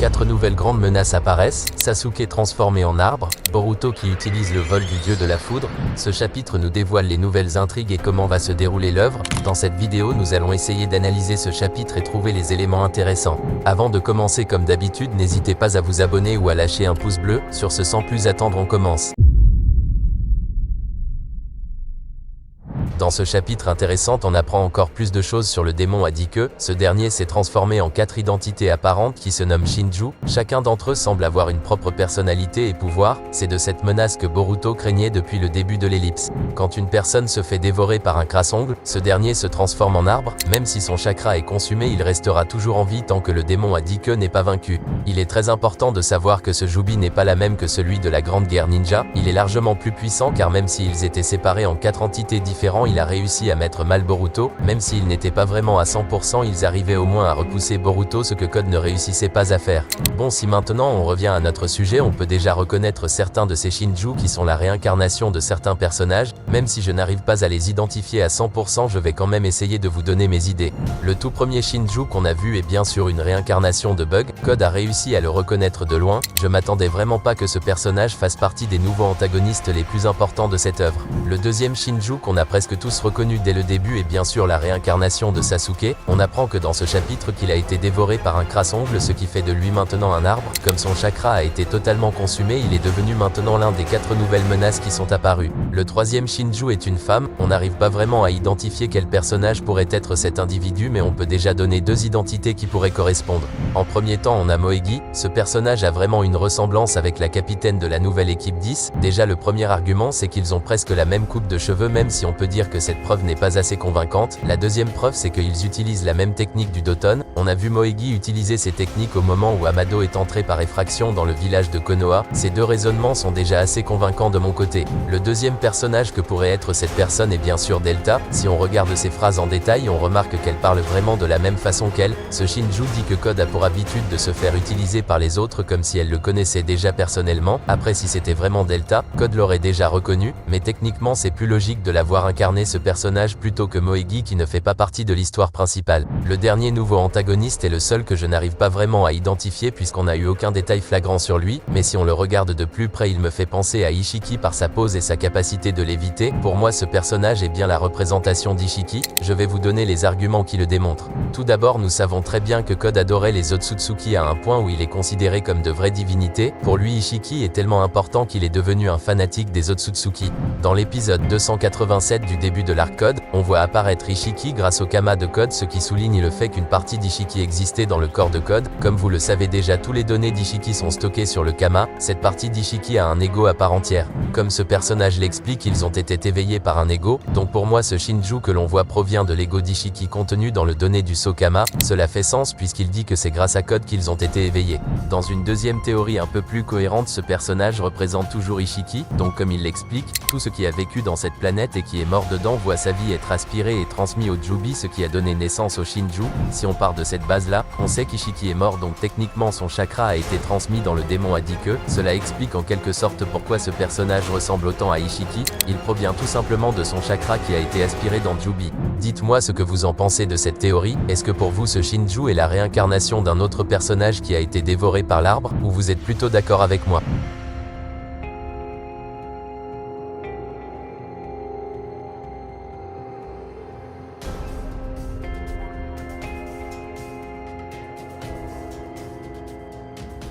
4 nouvelles grandes menaces apparaissent, Sasuke transformé en arbre, Boruto qui utilise le vol du dieu de la foudre. Ce chapitre nous dévoile les nouvelles intrigues et comment va se dérouler l'œuvre. Dans cette vidéo, nous allons essayer d'analyser ce chapitre et trouver les éléments intéressants. Avant de commencer comme d'habitude, n'hésitez pas à vous abonner ou à lâcher un pouce bleu. Sur ce, sans plus attendre, on commence. Dans ce chapitre intéressant, on apprend encore plus de choses sur le démon Adike. Ce dernier s'est transformé en 4 identités apparentes qui se nomment Shinju. Chacun d'entre eux semble avoir une propre personnalité et pouvoir. C'est de cette menace que Boruto craignait depuis le début de l'ellipse. Quand une personne se fait dévorer par un crasse-ongle, ce dernier se transforme en arbre. Même si son chakra est consumé, il restera toujours en vie tant que le démon Adike n'est pas vaincu. Il est très important de savoir que ce Jubi n'est pas la même que celui de la Grande Guerre Ninja. Il est largement plus puissant car même s'ils étaient séparés en 4 entités différentes, il a réussi à mettre mal Boruto. Même s'ils n'étaient pas vraiment à 100%, ils arrivaient au moins à repousser Boruto, ce que Code ne réussissait pas à faire. Bon, si maintenant on revient à notre sujet, on peut déjà reconnaître certains de ces Shinju qui sont la réincarnation de certains personnages. Même si je n'arrive pas à les identifier à 100%, je vais quand même essayer de vous donner mes idées. Le tout premier Shinju qu'on a vu est bien sûr une réincarnation de Bug. Code a réussi à le reconnaître de loin. Je m'attendais vraiment pas que ce personnage fasse partie des nouveaux antagonistes les plus importants de cette œuvre. Le deuxième Shinju qu'on a presque tous reconnu dès le début est bien sûr la réincarnation de Sasuke. On apprend que dans ce chapitre qu'il a été dévoré par un crasse-ongle, ce qui fait de lui maintenant un arbre. Comme son chakra a été totalement consumé, il est devenu maintenant l'un des 4 nouvelles menaces qui sont apparues. Le troisième Shinju est une femme. On n'arrive pas vraiment à identifier quel personnage pourrait être cet individu, mais on peut déjà donner 2 identités qui pourraient correspondre. En premier temps, on a Moegi. Ce personnage a vraiment une ressemblance avec la capitaine de la nouvelle équipe 10. Déjà, le premier argument, c'est qu'ils ont presque la même coupe de cheveux, même si on peut dire que cette preuve n'est pas assez convaincante. La deuxième preuve, c'est qu'ils utilisent la même technique du Doton. On a vu Moegi utiliser ces techniques au moment où Amado est entré par effraction dans le village de Konoha. Ces 2 raisonnements sont déjà assez convaincants de mon côté. Le deuxième personnage que pourrait être cette personne est bien sûr Delta. Si on regarde ses phrases en détail, on remarque qu'elle parle vraiment de la même façon qu'elle. Ce Shinju dit que Code a pour habitude de se faire utiliser par les autres comme si elle le connaissait déjà personnellement. Après, si c'était vraiment Delta, Code l'aurait déjà reconnu, mais techniquement c'est plus logique de l'avoir incarné ce personnage plutôt que Moegi qui ne fait pas partie de l'histoire principale. Le dernier nouveau antagoniste est le seul que je n'arrive pas vraiment à identifier puisqu'on n'a eu aucun détail flagrant sur lui, mais si on le regarde de plus près, il me fait penser à Ishiki par sa pose et sa capacité de léviter. Pour moi, ce personnage est bien la représentation d'Ishiki. Je vais vous donner les arguments qui le démontrent. Tout d'abord, nous savons très bien que Code adorait les Otsutsuki à un point où il est considéré comme de vraies divinités. Pour lui, Ishiki est tellement important qu'il est devenu un fanatique des Otsutsuki. Dans l'épisode 287 du début de l'arc Code, on voit apparaître Ishiki grâce au Kama de Code, ce qui souligne le fait qu'une partie d'Ishiki existait dans le corps de Code. Comme vous le savez déjà, tous les données d'Ishiki sont stockées sur le Kama. Cette partie d'Ishiki a un ego à part entière. Comme ce personnage l'explique, ils ont été éveillés par un ego. Donc pour moi, ce Shinju que l'on voit provient de l'ego d'Ishiki contenu dans le donné du Sokama. Cela fait sens puisqu'il dit que c'est grâce à Code qu'ils ont été éveillés. Dans une deuxième théorie un peu plus cohérente, ce personnage représente toujours Ishiki. Donc comme il l'explique, tout ce qui a vécu dans cette planète et qui est mort dedans voit sa vie être aspirée et transmis au Jubi, ce qui a donné naissance au Shinju. Si on part de cette base-là, on sait qu'Ishiki est mort, donc techniquement son chakra a été transmis dans le démon Adike. Cela explique en quelque sorte pourquoi ce personnage ressemble autant à Ishiki. Il provient tout simplement de son chakra qui a été aspiré dans Jubi. Dites-moi ce que vous en pensez de cette théorie. Est-ce que pour vous ce Shinju est la réincarnation d'un autre personnage qui a été dévoré par l'arbre, ou vous êtes plutôt d'accord avec moi?